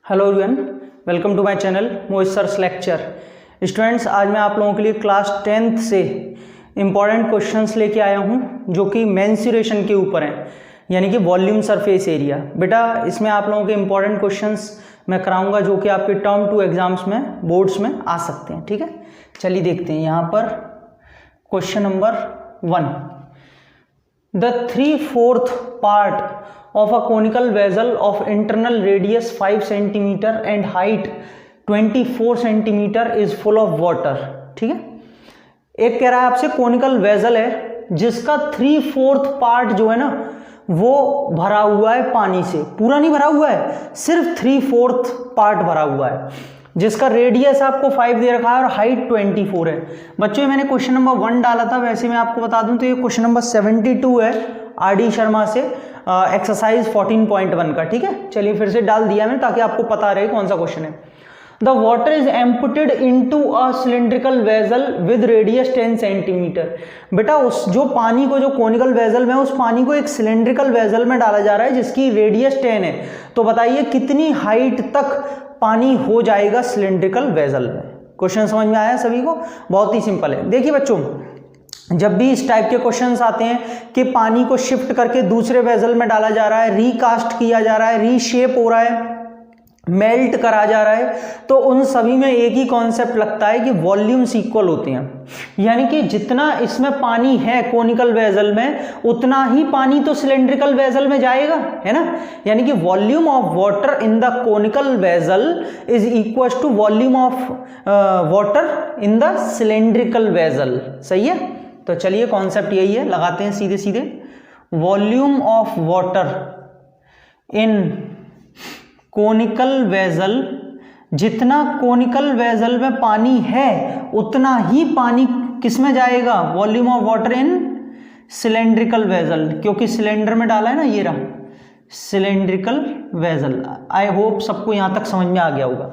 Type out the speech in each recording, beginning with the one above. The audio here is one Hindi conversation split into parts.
Hello everyone, welcome to my channel Mohit sir's lecture. Students, आज मैं आप लोगों के लिए क्लास 10th से इम्पॉर्टेंट क्वेश्चंस लेके आया हूं जो कि मेंसुरेशन के ऊपर हैं, यानी कि वॉल्यूम सरफेस एरिया। बेटा इसमें आप लोगों के इम्पॉर्टेंट क्वेश्चंस मैं कराऊंगा जो कि आपके टर्म 2 एग्जाम्स में बोर्ड्स में आ सकते हैं। ठीक है, चलिए देखते हैं। यहाँ पर question number 1, the 3/4 part of a conical vessel of internal radius 5 cm and height 24 cm is full of water। ठीक है, एक कह रहा है आपसे कोनिकल वेजल है जिसका 3/4 पार्ट जो है ना वो भरा हुआ है पानी से। पूरा नहीं भरा हुआ है, सिर्फ 3/4 पार्ट भरा हुआ है, जिसका रेडियस आपको 5 दे रखा है और हाइट 24 है। बच्चों ये मैंने क्वेश्चन नंबर 1 डाला था, वैसे मैं आपको बता दूं तो ये क्वेश्चन नंबर 72 है आर.डी. शर्मा से, एक्सरसाइज 14.1 का। ठीक है, चलिए फिर से डाल दिया मैंने ताकि आपको पता रहे कौन सा क्वेश्चन है। The water is emptied into a cylindrical vessel with radius 10 centimetre. बेटा उस जो पानी को, जो कोनिकल वेजल में, उस पानी को एक सिलेंड्रिकल वेजल में डाला जा रहा है जिसकी रेडियस 10 है। तो बताइए कितनी हाइट तक पानी हो जाएगा सिलेंड्रिकल वेजल में। क्वेश्चन समझ में आया सभी को? बहुत ही सिंपल है। देखिए बच्चों, जब भी इस टाइप के क्वेश्चंस आते हैं कि पानी को शिफ्ट करके दूसरे वेजल में डाला जा रहा है, रिकास्ट किया जा रहा है, रीशेप हो रहा है, मेल्ट करा जा रहा है, तो उन सभी में एक ही कॉन्सेप्ट लगता है कि वॉल्यूम्स इक्वल होते हैं। यानी कि जितना इसमें पानी है कोनिकल वेजल में उतना ही पानी तो सिलेंड्रिकल वेजल में जाएगा, है ना। यानी कि volume of water in the conical vessel is equal to volume of water in the cylindrical vessel. सही है, तो चलिए कॉन्सेप्ट यही है, लगाते हैं सीधे सीधे। Volume of water in conical vessel, जितना कोनिकल वेजल में पानी है उतना ही पानी किस में जाएगा? Volume of water in cylindrical vessel, क्योंकि सिलेंडर में डाला है ना, ये रहा सिलेंड्रिकल वेजल। आई होप सबको यहां तक समझ में आ गया होगा।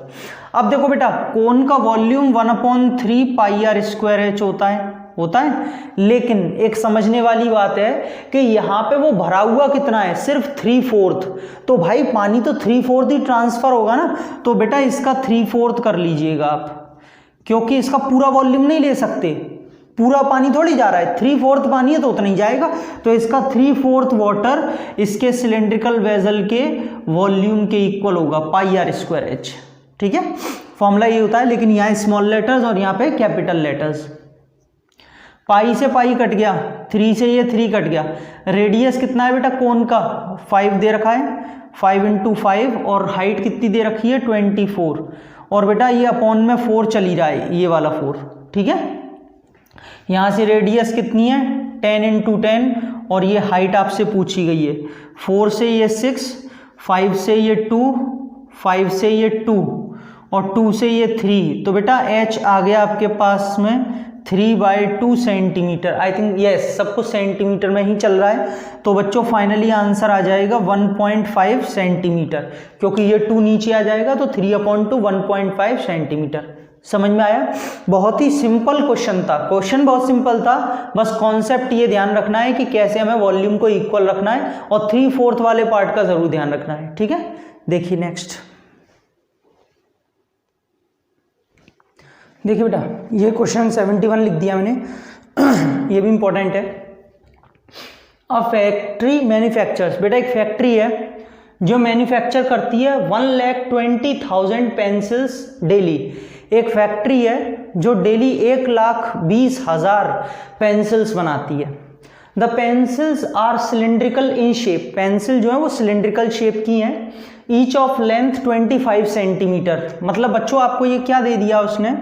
अब देखो बेटा, कोन का वॉल्यूम 1/3 πr² होता है, लेकिन एक समझने वाली बात है कि यहां पे वो भरा हुआ कितना है? सिर्फ 3/4। तो भाई पानी तो 3/4 ही ट्रांसफर होगा ना, तो बेटा इसका 3/4 कर लीजिएगा आप, क्योंकि इसका पूरा वॉल्यूम नहीं ले सकते, पूरा पानी थोड़ी जा रहा है, 3/4 पानी है तो उतना ही जाएगा। तो इसका 3/4 वाटर इसके सिलेंड्रिकल वेजल के वॉल्यूम के इक्वल होगा, πr²h। ठीक है, फॉर्मूला ये होता है, लेकिन यहाँ स्मॉल लेटर्स और यहाँ पे कैपिटल लेटर्स। पाई से पाई कट गया, 3 से ये 3 कट गया। रेडियस कितना है बेटा कोन का? 5 दे रखा है, 5 × 5, और हाइट कितनी दे रखी है? 24। और बेटा ये अपॉन में 4 चली रहा है, ये वाला 4। ठीक है, यहाँ से रेडियस कितनी है? 10 × 10, और ये हाइट आपसे पूछी गई है। 4 से ये 6, 5 से ये 2, 5 से ये 2, और 2 से ये 3। तो बेटा h आ गया आपके पास में 3/2 सेंटीमीटर। आई थिंक यस, सब कुछ सेंटीमीटर में ही चल रहा है। तो बच्चों फाइनली आंसर आ जाएगा 1.5 सेंटीमीटर, क्योंकि ये 2 नीचे आ जाएगा तो 3/2 1.5 सेंटीमीटर। समझ में आया? बहुत ही सिंपल क्वेश्चन था, क्वेश्चन बहुत सिंपल था, बस कॉन्सेप्ट ये ध्यान रखना है कि कैसे हमें वॉल्यूम को इक्वल रखना है, और 3/4 वाले पार्ट का जरूर ध्यान रखना है। ठीक है, देखिए नेक्स्ट। देखिए बेटा, ये क्वेश्चन 71 लिख दिया मैंने, ये भी इंपॉर्टेंट है। अ फैक्ट्री मैन्युफैक्चर्स, बेटा एक फैक्ट्री है जो मैन्युफैक्चर करती है 1,20,000 पेंसिल्स डेली। एक फैक्ट्री है जो डेली 1,20,000 पेंसिल्स बनाती है। The pencils are cylindrical in shape, pencil जो है वो सिलेंड्रिकल शेप की हैं। Each of length 25 centimetre. मतलब बच्चों आपको ये क्या दे दिया उसने?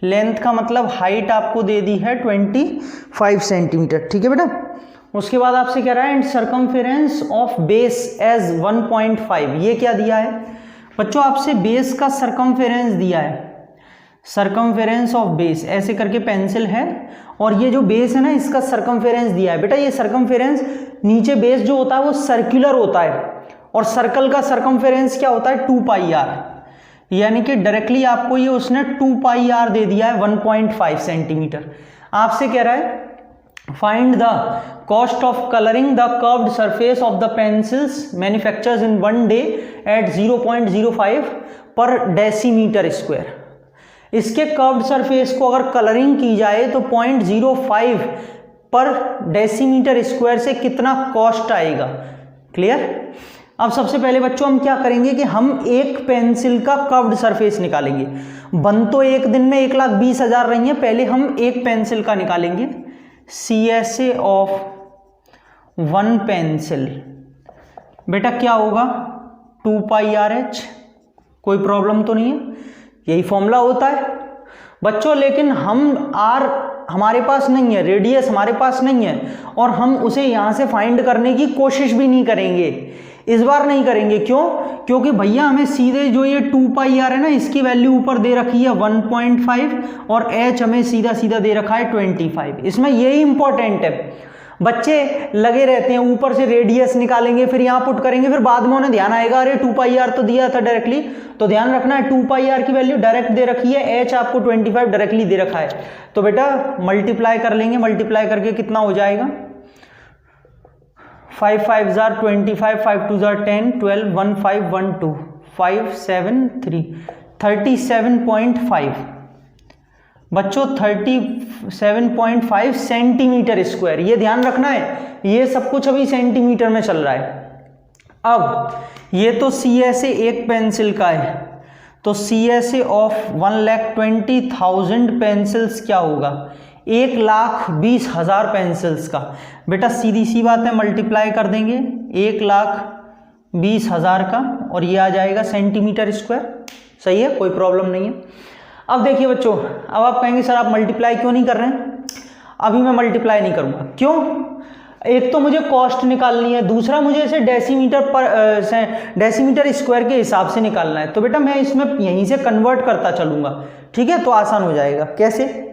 लेंथ का मतलब हाइट आपको दे दी है 25 सेंटीमीटर। ठीक है बेटा, उसके बाद आपसे कह रहा है and circumference of base as 1.5। ये क्या दिया है बच्चों? आपसे बेस का सर्कमफेरेंस दिया है, सर्कमफेरेंस ऑफ बेस ऐसे करके पेंसिल है, और ये जो बेस है ना इसका सर्कमफेरेंस दिया है। बेटा ये सर्कमफेरेंस, नीचे बेस जो होता है वो सर्कुलर होता है, और सर्कल का सर्कमफेरेंस क्या होता है? 2πr। यानी कि डायरेक्टली आपको ये उसने 2πr दे दिया है 1.5 सेंटीमीटर। आपसे कह रहा है find the cost of colouring the curved surface of the pencils manufactured in 1 day at 0.05 पर डेसीमीटर स्क्वायर। इसके कर्व्ड सरफेस को अगर कलरिंग की जाए तो 0.05 पर डेसीमीटर स्क्वायर से कितना कॉस्ट आएगा। क्लियर। अब सबसे पहले बच्चों हम क्या करेंगे कि हम एक पेंसिल का कर्व्ड सरफेस निकालेंगे। बन तो एक दिन में 1,20,000 रही है, पहले हम एक पेंसिल का निकालेंगे। CSA ऑफ 1 पेंसिल बेटा क्या होगा 2πRH। कोई प्रॉब्लम तो नहीं है, यही फॉर्मूला होता है बच्चों। लेकिन हम हमारे पास नहीं है, रेडियस हमारे पास नहीं है, और हम उसे यहां से फाइंड करने की कोशिश भी नहीं करेंगे, इस बार नहीं करेंगे। क्यों? क्योंकि भैया हमें सीधे जो ये 2πr है ना, इसकी वैल्यू ऊपर दे रखी है 1.5 और h हमें सीधा सीधा दे रखा है 25। इसमें यही इंपॉर्टेंट है। बच्चे लगे रहते हैं ऊपर से रेडियस निकालेंगे, फिर यहाँ पुट करेंगे, फिर बाद में उन्हें ध्यान आएगा अरे 2πr तो दिया था डायरेक्टली। तो ध्यान रखना है 2πr की वैल्यू डायरेक्ट दे रखी है, h आपको 25 डायरेक्टली दे रखा है। तो बेटा मल्टीप्लाई कर लेंगे, मल्टीप्लाई करके कितना हो जाएगा 5 5 25, 5 2 10, 12, 1 5 1 2 5 7 3 37.5 बच्चों 37.5 सेंटीमीटर स्क्वायर। ये ध्यान रखना है, ये सब कुछ अभी सेंटीमीटर में चल रहा है। अब ये तो CSA एक पेंसिल का है, तो CSA ऑफ 1,20,000 पेंसिल्स क्या होगा 1,20,000 पेंसिल्स का। बेटा सीधी सी बात है, मल्टीप्लाई कर देंगे 1,20,000 का और ये आ जाएगा सेंटीमीटर स्क्वायर। सही है, कोई प्रॉब्लम नहीं है। अब देखिए बच्चों, अब आप कहेंगे सर आप मल्टीप्लाई क्यों नहीं कर रहे हैं। अभी मैं मल्टीप्लाई नहीं करूंगा। क्यों? एक तो मुझे कॉस्ट निकालनी है, दूसरा मुझे इसे डेसीमीटर स्क्वायर के हिसाब से निकालना है। तो बेटा मैं इसमें यहीं से कन्वर्ट करता चलूंगा, ठीक है, तो आसान हो जाएगा। कैसे?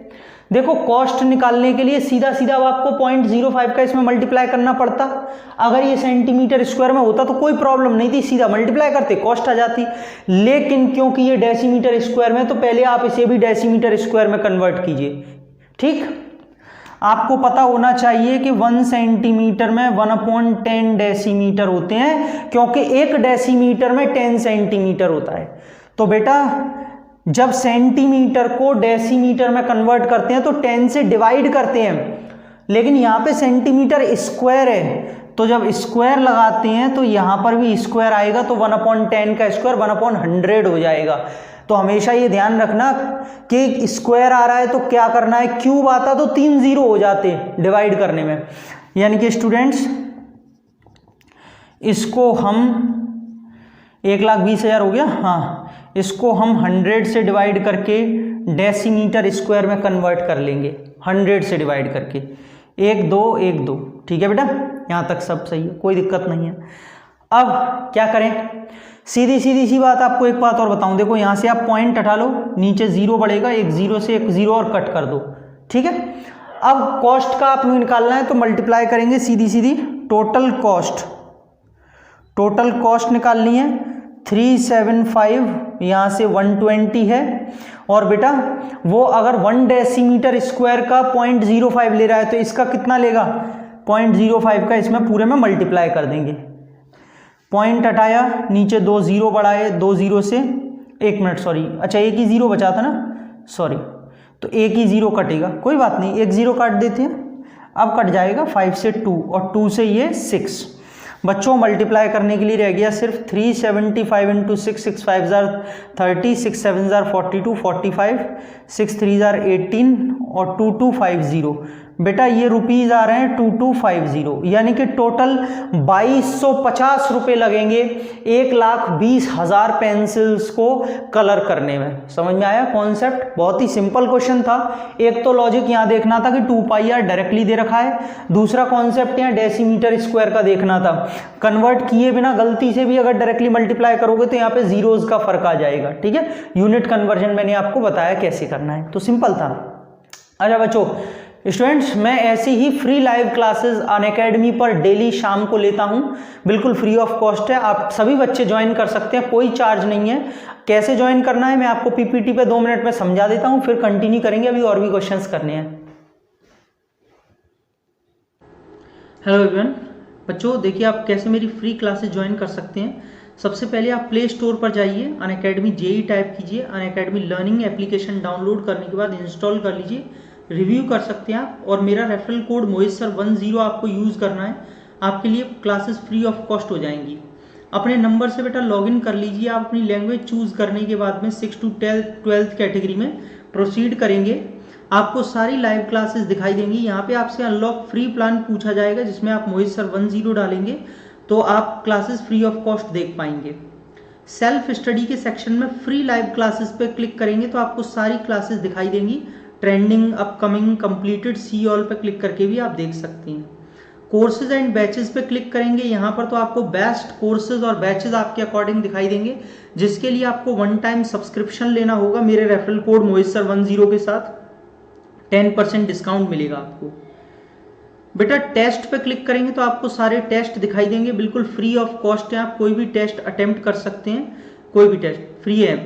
देखो कॉस्ट निकालने के लिए सीधा सीधा आपको 0.05 का इसमें मल्टीप्लाई करना पड़ता। अगर ये सेंटीमीटर स्क्वायर में होता तो कोई प्रॉब्लम नहीं थी, सीधा मल्टीप्लाई करते कॉस्ट आ जाती। लेकिन क्योंकि ये डेसीमीटर स्क्वायर में, तो पहले आप इसे भी डेसीमीटर स्क्वायर में कन्वर्ट कीजिए। ठीक, आपको पता होना चाहिए कि 1 सेंटीमीटर में 1/10 डेसीमीटर होते हैं, क्योंकि एक डेसीमीटर में 10 सेंटीमीटर होता है। तो बेटा जब सेंटीमीटर को डेसीमीटर में कन्वर्ट करते हैं तो 10 से डिवाइड करते हैं, लेकिन यहाँ पे सेंटीमीटर स्क्वायर है, तो जब स्क्वायर लगाते हैं तो यहाँ पर भी स्क्वायर आएगा, तो 1/10 का स्क्वायर 1/100 हो जाएगा। तो हमेशा ये ध्यान रखना कि स्क्वायर आ रहा है तो क्या करना है, क्यूब आता तो 3 0 हो जाते डिवाइड करने में। यानी कि स्टूडेंट्स इसको हम 1,20,000 हो गया, हाँ, इसको हम 100 से डिवाइड करके डेसीमीटर स्क्वायर में कन्वर्ट कर लेंगे, 100 से डिवाइड करके 1 2 1 2। ठीक है बेटा, यहाँ तक सब सही है, कोई दिक्कत नहीं है। अब क्या करें, सीधी सी बात। आपको एक बात और बताऊं, देखो यहाँ से आप पॉइंट हटा लो, नीचे 0 बढ़ेगा, एक 0 से एक 0 और कट कर दो। ठीक है, अब कॉस्ट का आपको निकालना है तो मल्टीप्लाई करेंगे सीधी टोटल कॉस्ट निकालनी है। 375 यहाँ से 120 है, और बेटा वो अगर 1 डेसीमीटर स्क्वायर का 0.05 ले रहा है तो इसका कितना लेगा 0.05 का, इसमें पूरे में मल्टीप्लाई कर देंगे। पॉइंट हटाया, नीचे 2 0 बढ़ाए, 2 0 से 1 मिनट सॉरी, अच्छा एक ही 0 बचा था ना, सॉरी, तो एक ही 0 कटेगा, कोई बात नहीं, एक 0 काट देते हैं। अब कट जाएगा 5 से 2 और 2 से ये 6। बच्चों मल्टीप्लाई करने के लिए रह गया सिर्फ 375 × 6, 6 5 30, 6 7 42, 45, 6 3 18 और 2250। बेटा ये रुपीज आ रहे हैं 2250, यानी कि टोटल 2250 रुपये लगेंगे 1,20,000 पेंसिल्स को कलर करने में। समझ में आया कॉन्सेप्ट? बहुत ही सिंपल क्वेश्चन था। एक तो लॉजिक यहाँ देखना था कि 2πr डायरेक्टली दे रखा है, दूसरा कॉन्सेप्ट यहाँ डेसीमीटर स्क्वायर का देखना था। कन्वर्ट किए बिना गलती से भी अगर डायरेक्टली मल्टीप्लाई करोगे तो यहाँ पे जीरोज का फर्क आ जाएगा। ठीक है, यूनिट कन्वर्जन मैंने आपको बताया कैसे करना है, तो सिंपल था। अच्छा बच्चों, स्टूडेंट्स मैं ऐसी ही फ्री लाइव क्लासेस अनअकैडमी पर डेली शाम को लेता हूं, बिल्कुल फ्री ऑफ कॉस्ट है, आप सभी बच्चे ज्वाइन कर सकते हैं, कोई चार्ज नहीं है। कैसे ज्वाइन करना है मैं आपको पीपीटी पे 2 मिनट में समझा देता हूं, फिर कंटिन्यू करेंगे, अभी और भी क्वेश्चंस करने हैं। Hello everyone. बच्चों देखिए आप कैसे मेरी फ्री क्लासेस ज्वाइन कर सकते हैं। सबसे पहले आप प्ले स्टोर पर जाइए, अनअकैडमी जेई टाइप कीजिए, अनअकैडमी लर्निंग एप्लीकेशन डाउनलोड करने के बाद इंस्टॉल कर लीजिए, रिव्यू कर सकते हैं आप। और मेरा रेफरल कोड मोहित सर 10 आपको यूज़ करना है, आपके लिए क्लासेस फ्री ऑफ कॉस्ट हो जाएंगी। अपने नंबर से बेटा लॉगिन कर लीजिए। आप अपनी लैंग्वेज चूज़ करने के बाद में 6 to 12th कैटेगरी में प्रोसीड करेंगे। आपको सारी लाइव क्लासेस दिखाई देंगी। यहाँ पे आपसे अनलॉक फ्री प्लान पूछा जाएगा, जिसमें आप मोहित सर 10 डालेंगे तो आप क्लासेस फ्री ऑफ कॉस्ट देख पाएंगे। सेल्फ स्टडी के सेक्शन में फ्री लाइव क्लासेस पे क्लिक करेंगे तो आपको सारी क्लासेस दिखाई देंगी। Trending, upcoming, completed, see all पे क्लिक करके भी आप देख सकते हैं। कोर्सेज एंड बैचेस पे क्लिक करेंगे यहाँ पर तो आपको बेस्ट कोर्सेज और बैचेस आपके अकॉर्डिंग दिखाई देंगे, जिसके लिए आपको 1 टाइम सब्सक्रिप्शन लेना होगा। मेरे रेफरल कोड मोहित सर 10 के साथ 10% डिस्काउंट मिलेगा आपको। बेटा टेस्ट पे क्लिक करेंगे तो आपको सारे टेस्ट दिखाई देंगे, बिल्कुल फ्री ऑफ कॉस्ट है। आप कोई भी टेस्ट अटेम्प्ट कर सकते हैं, कोई भी टेस्ट फ्री है।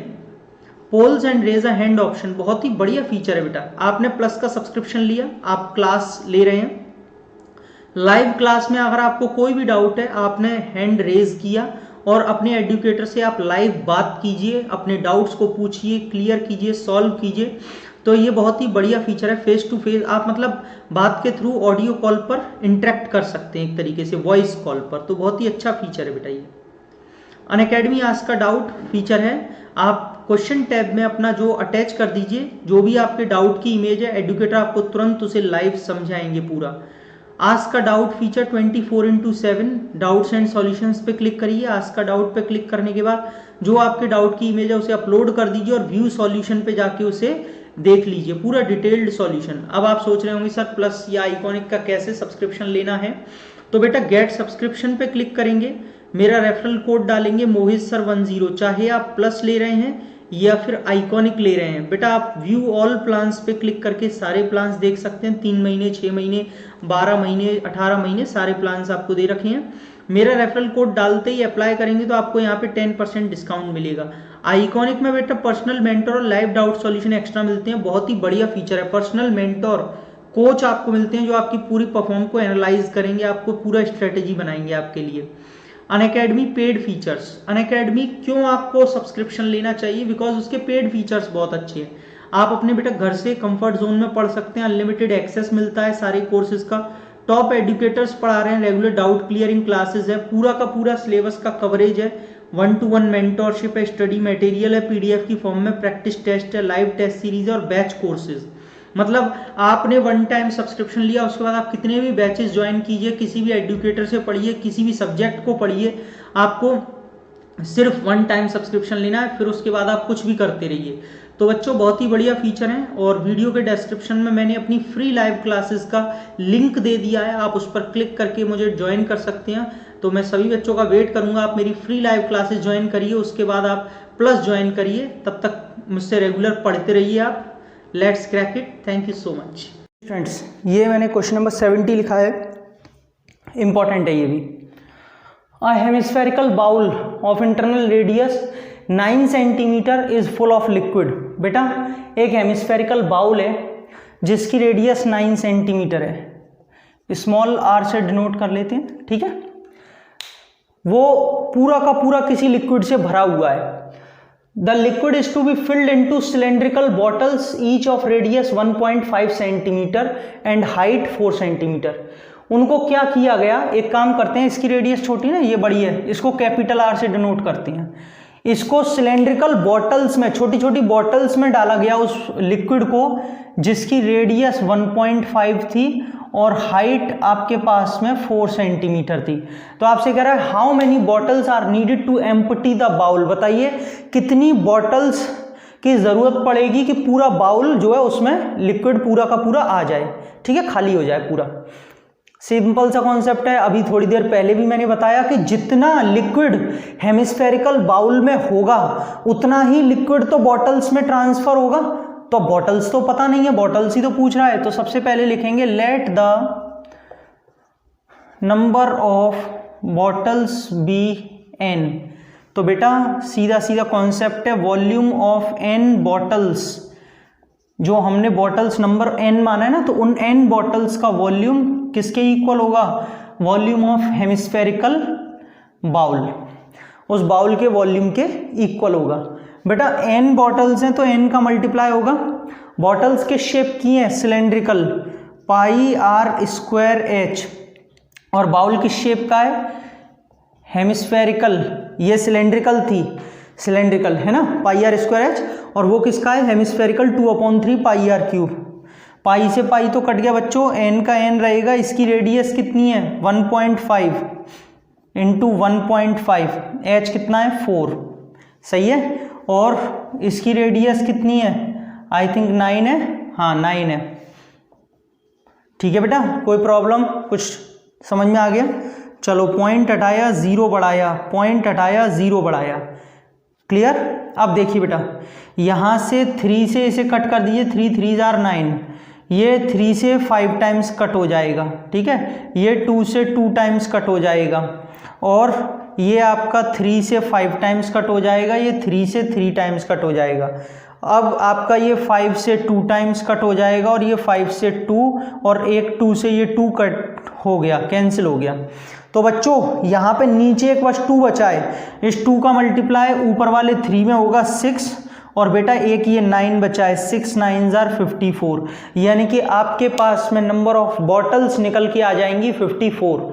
Polls and raise a hand option बहुत ही बढ़िया फीचर है बेटा। आपने प्लस का सब्सक्रिप्शन लिया, आप क्लास ले रहे हैं, लाइव क्लास में अगर आपको कोई भी डाउट है आपने हैंड रेज किया और अपने एडुकेटर से आप लाइव बात कीजिए, अपने डाउट्स को पूछिए, क्लियर कीजिए, सॉल्व कीजिए। तो ये बहुत ही बढ़िया फीचर है। फेस टू फेस आप मतलब बात के थ्रू ऑडियो कॉल पर इंटरेक्ट कर सकते हैं, एक तरीके से वॉइस कॉल पर। तो बहुत ही अच्छा फीचर है बेटा ये। अनअकैडमी आस्क का डाउट फीचर है। आप क्वेश्चन टैब में अपना जो अटैच कर दीजिए, जो भी आपके डाउट की इमेज है, एडुकेटर आपको तुरंत उसे लाइव समझाएंगे पूरा। आस्क का doubt feature 24/7 doubts and solutions पे क्लिक करिए। आस्क का डाउट पे क्लिक करने के बाद जो आपके डाउट की इमेज है उसे अपलोड कर दीजिए और व्यू सॉल्यूशन पे जाके उसे देख लीजिए, पूरा डिटेल्ड सॉल्यूशन। अब आप सोच रहे होंगे सर प्लस या आइकॉनिक का कैसे सब्सक्रिप्शन लेना है, तो बेटा गेट सब्सक्रिप्शन पे क्लिक करेंगे, मेरा रेफरल कोड डालेंगे मोहित सर 10। चाहे आप प्लस ले रहे हैं या फिर आइकॉनिक ले रहे हैं, बेटा आप व्यू ऑल प्लान्स पे क्लिक करके सारे प्लान्स देख सकते हैं। 3 महीने, 6 महीने, 12 महीने, 18 महीने सारे प्लान्स आपको दे रखे हैं। मेरा रेफरल कोड डालते ही अप्लाई करेंगे तो आपको यहाँ पे 10% डिस्काउंट मिलेगा। आइकॉनिक में बेटा पर्सनल मेंटर और लाइव डाउट सॉल्यूशन एक्स्ट्रा मिलते हैं, बहुत ही बढ़िया फीचर है। पर्सनल मेंटर कोच आपको मिलते हैं जो आपकी पूरी परफॉर्म को एनालाइज करेंगे, आपको पूरा स्ट्रेटेजी बनाएंगे आपके लिए। Unacademy paid features. अनअकैडमी क्यों आपको सब्सक्रिप्शन लेना चाहिए? बिकॉज उसके पेड फीचर्स बहुत अच्छे हैं। आप अपने बेटा घर से कंफर्ट जोन में पढ़ सकते हैं, अनलिमिटेड एक्सेस मिलता है सारे कोर्सेज का, टॉप एडुकेटर्स पढ़ा रहे हैं, रेगुलर डाउट क्लियरिंग क्लासेस है, पूरा का पूरा सिलेबस का कवरेज है, 1-to-1 मेंटोरशिप है, स्टडी मटेरियल है पीडीएफ की फॉर्म में, प्रैक्टिस टेस्ट है, लाइव टेस्ट सीरीज है और बैच कोर्सेज। मतलब आपने 1 टाइम सब्सक्रिप्शन लिया, उसके बाद आप कितने भी बैचेस ज्वाइन कीजिए, किसी भी एडुकेटर से पढ़िए, किसी भी सब्जेक्ट को पढ़िए, आपको सिर्फ 1 टाइम सब्सक्रिप्शन लेना है, फिर उसके बाद आप कुछ भी करते रहिए। तो बच्चों बहुत ही बढ़िया फीचर है। और वीडियो के डिस्क्रिप्शन में मैंने अपनी फ्री लाइव क्लासेस का लिंक दे दिया है, आप उस पर क्लिक करके मुझे ज्वाइन कर सकते हैं। तो मैं सभी बच्चों का वेट करूंगा, आप मेरी फ्री लाइव क्लासेस ज्वाइन करिए, उसके बाद आप प्लस ज्वाइन करिए, तब तक मुझसे रेगुलर पढ़ते रहिए आप। Let's crack it. Thank you so much students. ये मैंने क्वेश्चन नंबर 70 लिखा है, इंपॉर्टेंट है ये भी। A hemispherical bowl of internal radius 9 centimetre is full of liquid. बेटा एक हेमिस्फेरिकल बाउल है जिसकी रेडियस 9 सेंटीमीटर है, स्मॉल आर से डिनोट कर लेते हैं, ठीक है। वो पूरा का पूरा किसी लिक्विड से भरा हुआ है। The liquid is to be filled into cylindrical bottles each of radius 1.5 centimetre and height 4 centimetre. उनको क्या किया गया, एक काम करते हैं, इसकी रेडियस छोटी ना, ये बड़ी है, इसको कैपिटल आर से डिनोट करते हैं। इसको सिलेंड्रिकल बॉटल्स में, छोटी छोटी बॉटल्स में डाला गया उस लिक्विड को जिसकी रेडियस 1.5 थी और हाइट आपके पास में 4 सेंटीमीटर थी। तो आपसे कह रहा है how many bottles are needed to empty the bowl. बताइए कितनी बॉटल्स की जरूरत पड़ेगी कि पूरा बाउल जो है उसमें लिक्विड पूरा का पूरा आ जाए, ठीक है, खाली हो जाए पूरा। सिंपल सा कॉन्सेप्ट है, अभी थोड़ी देर पहले भी मैंने बताया कि जितना लिक्विड हेमिस्फेरिकल बाउल में होगा उतना ही लिक्विड तो बॉटल्स में ट्रांसफर होगा। तो बॉटल्स तो पता नहीं है, बॉटल्स ही तो पूछ रहा है। तो सबसे पहले लिखेंगे let the number of bottles be n। तो बेटा सीधा सीधा कॉन्सेप्ट है, वॉल्यूम ऑफ n बॉटल्स, जो हमने बॉटल्स नंबर n माना है ना, तो उन n बॉटल्स का वॉल्यूम किसके इक्वल होगा, वॉल्यूम ऑफ हेमिस्फेरिकल बाउल, उस बाउल के वॉल्यूम के इक्वल होगा। बेटा n बॉटल्स हैं तो n का मल्टीप्लाई होगा, बॉटल्स के शेप की हैं cylindrical, pi r square h, और बाउल की शेप का है हेमिस्फेरिकल, ये सिलेंड्रिकल थी, सिलेंड्रिकल है ना, पाई आर स्क्वायर एच, और वो किसका है हेमिस्फेरिकल 2/3 पाई आर क्यूब। पाई से पाई तो कट गया बच्चों, n का n रहेगा, इसकी रेडियस कितनी है 1.5 इंटू 1.5, h कितना है 4, सही है, और इसकी रेडियस कितनी है आई थिंक 9 है, हाँ 9 है, ठीक है बेटा, कोई प्रॉब्लम, कुछ समझ में आ गया। चलो पॉइंट हटाया, जीरो बढ़ाया, पॉइंट हटाया, जीरो बढ़ाया, क्लियर। अब देखिए बेटा यहाँ से 3 से इसे कट कर दीजिए, 3 3 आर 9, ये 3 से 5 टाइम्स कट हो जाएगा, ठीक है, ये 2 से 2 टाइम्स कट हो जाएगा, और ये आपका 3 से 5 टाइम्स कट हो जाएगा, ये 3 से 3 टाइम्स कट हो जाएगा। अब आपका ये 5 से 2 टाइम्स कट हो जाएगा, और ये 5 से 2, और एक 2 से ये 2 कट हो गया, कैंसिल हो गया। तो बच्चों यहाँ पे नीचे एक बस 2 बचा है, इस 2 का मल्टीप्लाई ऊपर वाले 3 में होगा 6, और बेटा एक ये 9 बचा है, 6 9 आर 54, यानी कि आपके पास में नंबर ऑफ बॉटल्स निकल के आ जाएंगी 54।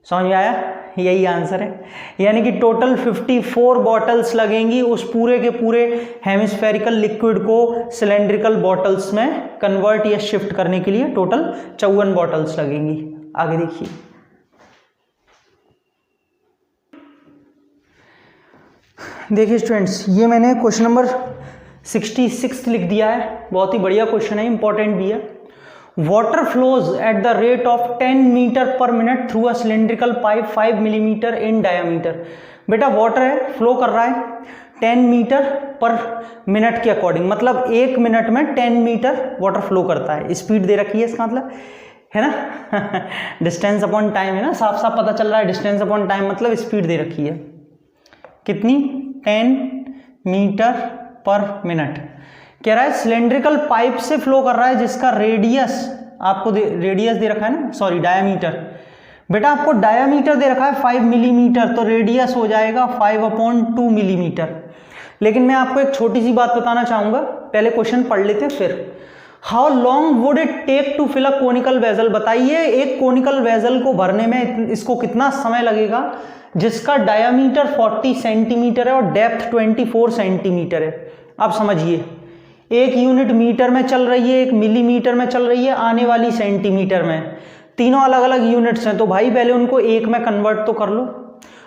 समझ में आया, यही आंसर है, यानी कि टोटल 54 बॉटल्स लगेंगी उस पूरे के पूरे हेमिस्फेरिकल लिक्विड को सिलेंड्रिकल बॉटल्स में कन्वर्ट या शिफ्ट करने के लिए टोटल 54 बॉटल्स लगेंगी। आगे देखिए, देखिए स्टूडेंट्स, ये मैंने क्वेश्चन नंबर 66 लिख दिया है, बहुत ही बढ़िया क्वेश्चन है, इंपॉर्टेंट भी है। Water flows at the rate of 10 metre per minute through a cylindrical pipe 5 millimetre in diameter. बेटा वाटर है, फ्लो कर रहा है 10 मीटर पर मिनट के अकॉर्डिंग, मतलब 1 मिनट में 10 मीटर वाटर फ्लो करता है, स्पीड दे रखी है इसका मतलब, है ना डिस्टेंस अपॉन टाइम है ना, साफ साफ पता चल रहा है, डिस्टेंस अपॉन टाइम मतलब स्पीड दे रखी है कितनी 10 मीटर पर मिनट। कह रहा है सिलेंड्रिकल पाइप से फ्लो कर रहा है जिसका रेडियस आपको रेडियस दे रखा है ना, सॉरी डायामीटर, बेटा आपको डायामीटर दे रखा है 5 मिलीमीटर, तो रेडियस हो जाएगा 5/2 मिलीमीटर। लेकिन मैं आपको एक छोटी सी बात बताना चाहूंगा, पहले क्वेश्चन पढ़ लेते फिर। How long would it take to fill a conical vessel, बताइए एक कोनिकल वेजल को भरने में इसको कितना समय लगेगा जिसका डायामीटर 40 सेंटीमीटर है और डेप्थ 24 सेंटीमीटर है। अब समझिए, एक यूनिट मीटर में चल रही है, एक मिलीमीटर में चल रही है, आने वाली सेंटीमीटर में, तीनों अलग अलग यूनिट्स हैं, तो भाई पहले उनको एक में कन्वर्ट तो कर लो।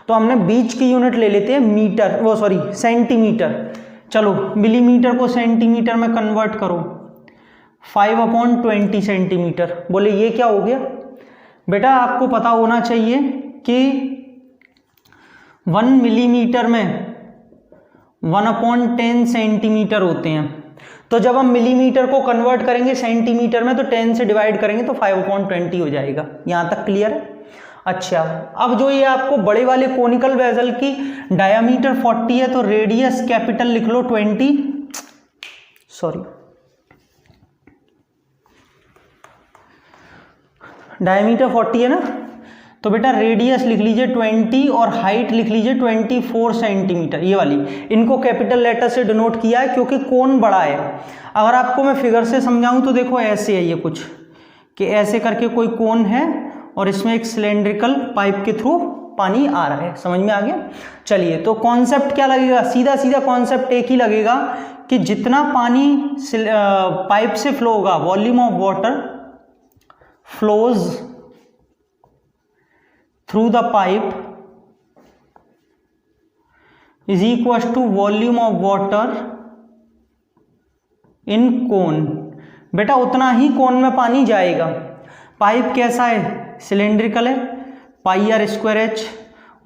तो हमने बीच की यूनिट ले लेते हैं मीटर, वो सॉरी सेंटीमीटर, चलो मिलीमीटर को सेंटीमीटर में कन्वर्ट करो, 5/20 सेंटीमीटर। बोले ये क्या हो गया? बेटा आपको पता होना चाहिए कि 1 मिलीमीटर में 1/10 सेंटीमीटर होते हैं, तो जब हम मिलीमीटर को कन्वर्ट करेंगे सेंटीमीटर में तो 10 से डिवाइड करेंगे तो 5/20 हो जाएगा। यहां तक क्लियर है? अच्छा, अब जो ये आपको बड़े वाले कोनिकल वेजल की डायामीटर 40 है तो रेडियस कैपिटल लिख लो 20, सॉरी डायामीटर 40 है ना, तो बेटा रेडियस लिख लीजिए 20 और हाइट लिख लीजिए 24 सेंटीमीटर। ये वाली इनको कैपिटल लेटर से डिनोट किया है क्योंकि कोन बड़ा है। अगर आपको मैं फिगर से समझाऊं तो देखो ऐसे है ये कुछ, कि ऐसे करके कोई कोन है और इसमें एक सिलेंड्रिकल पाइप के थ्रू पानी आ रहा है। समझ में आ गया? चलिए, तो कॉन्सेप्ट क्या लगेगा? सीधा सीधा कॉन्सेप्ट एक ही लगेगा कि जितना पानी पाइप से फ्लो होगा, volume of water flows through the pipe is equals to volume of water in cone। बेटा उतना ही कोन में पानी जाएगा। पाइप कैसा है? सिलेंड्रिकल है, पाई आर स्क्वायर एच,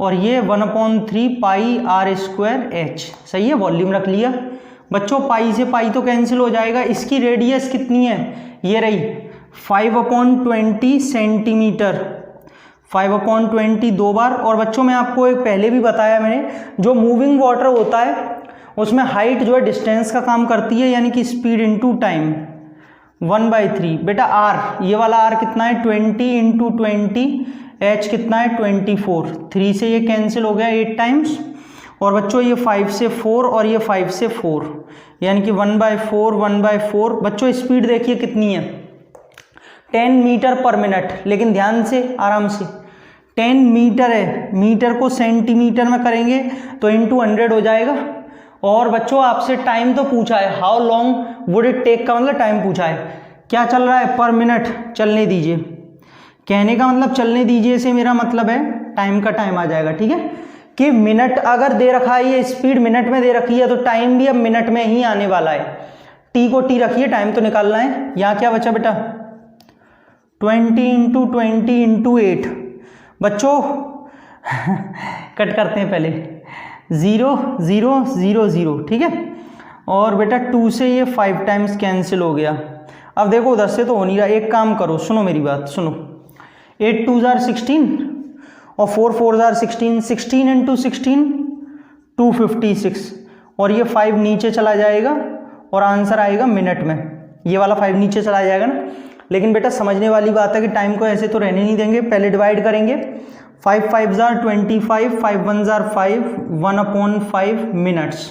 और ये 1/3 पाई आर स्क्वायर एच। सही है, वॉल्यूम रख लिया बच्चों। पाई से पाई तो कैंसिल हो जाएगा। इसकी रेडियस कितनी है? ये रही 5/20 सेंटीमीटर, 5/20 दो बार। और बच्चों मैं आपको एक पहले भी बताया मैंने, जो मूविंग वाटर होता है उसमें हाइट जो है डिस्टेंस का काम करती है, यानी कि स्पीड इनटू टाइम 1/3। बेटा आर, ये वाला आर कितना है? 20 × 20 h कितना है 24, 3 से ये कैंसिल हो गया 8 टाइम्स, और बच्चों ये 5 से 4 और ये 5 से 4, यानी कि 1/4 1/4। बच्चों स्पीड देखिए कितनी है 10 मीटर पर मिनट, लेकिन ध्यान से आराम से 10 मीटर है, मीटर को सेंटीमीटर में करेंगे तो इंटू 100 हो जाएगा। और बच्चों आपसे टाइम तो पूछा है, how long would it take का मतलब टाइम पूछा है, क्या चल रहा है पर मिनट, चलने दीजिए, कहने का मतलब चलने दीजिए से मेरा मतलब है टाइम का टाइम आ जाएगा, ठीक है। कि मिनट अगर दे रखा है, ये स्पीड मिनट में दे रखी है तो टाइम भी अब मिनट में ही आने वाला है। टी को टी रखिए, टाइम तो निकालना है। यहाँ क्या बचा बेटा 20 × 20 × 8। बच्चों कट करते हैं पहले, 0 0 0 0, ठीक है। और बेटा 2 से ये 5 टाइम्स कैंसिल हो गया। अब देखो उधर से तो हो नहीं रहा, एक काम करो, सुनो मेरी बात सुनो, 8 2 जार 16 और 4 4 जार 16, 16 × 16 256, और ये 5 नीचे चला जाएगा और आंसर आएगा मिनट में, ये वाला 5 नीचे चला जाएगा ना। लेकिन बेटा समझने वाली बात है कि टाइम को ऐसे तो रहने नहीं देंगे, पहले डिवाइड करेंगे, 5 5 जार 25, 5 1 जार 5, 1/5 मिनट्स।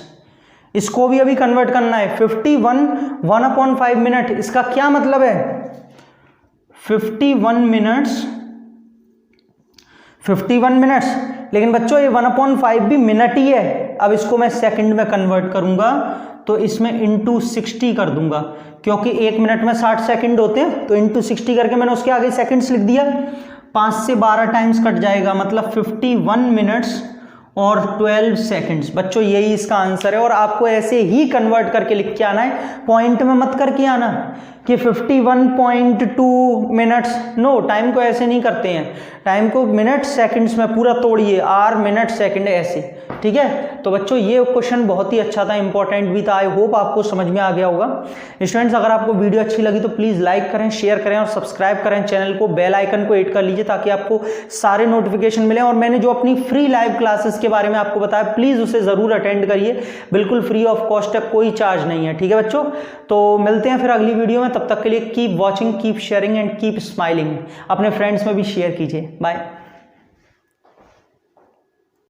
इसको भी अभी कन्वर्ट करना है, 51 1/5 मिनट, इसका क्या मतलब है 51 मिनट्स, 51 मिनट्स। लेकिन बच्चों ये 1/5 भी मिनट ही है। अब इसको मैं सेकंड में कन्वर्ट करूंगा तो इसमें इंटू 60 कर दूंगा, क्योंकि 1 मिनट में 60 सेकंड होते हैं, तो इंटू 60 करके मैंने उसके आगे सेकंड्स लिख दिया, 5 से 12 टाइम्स कट जाएगा, मतलब 51 मिनट्स और 12 सेकंड्स। बच्चों यही इसका आंसर है, और आपको ऐसे ही कन्वर्ट करके लिख के आना है, पॉइंट में मत करके आना कि 51.2 मिनट्स, नो, टाइम को ऐसे नहीं करते हैं, टाइम को मिनट सेकंड्स में पूरा तोड़िए, आर मिनट सेकंड ऐसे, ठीक है। तो बच्चों ये क्वेश्चन बहुत ही अच्छा था, इंपॉर्टेंट भी था, आई होप आपको समझ में आ गया होगा। स्टूडेंट्स अगर आपको वीडियो अच्छी लगी तो प्लीज़ लाइक करें, शेयर करें और सब्सक्राइब करें चैनल को, बेल आइकन को हिट कर लीजिए ताकि आपको सारे नोटिफिकेशन मिले। और मैंने जो अपनी फ्री लाइव क्लासेस के बारे में आपको बताया, प्लीज़ उसे ज़रूर अटेंड करिए, बिल्कुल फ्री ऑफ कॉस्ट है, कोई चार्ज नहीं है, ठीक है बच्चों। तो मिलते हैं फिर अगली वीडियो में, तब तक के लिए keep watching, keep sharing and keep smiling. अपने फ्रेंड्स में भी शेयर कीजिए, बाय।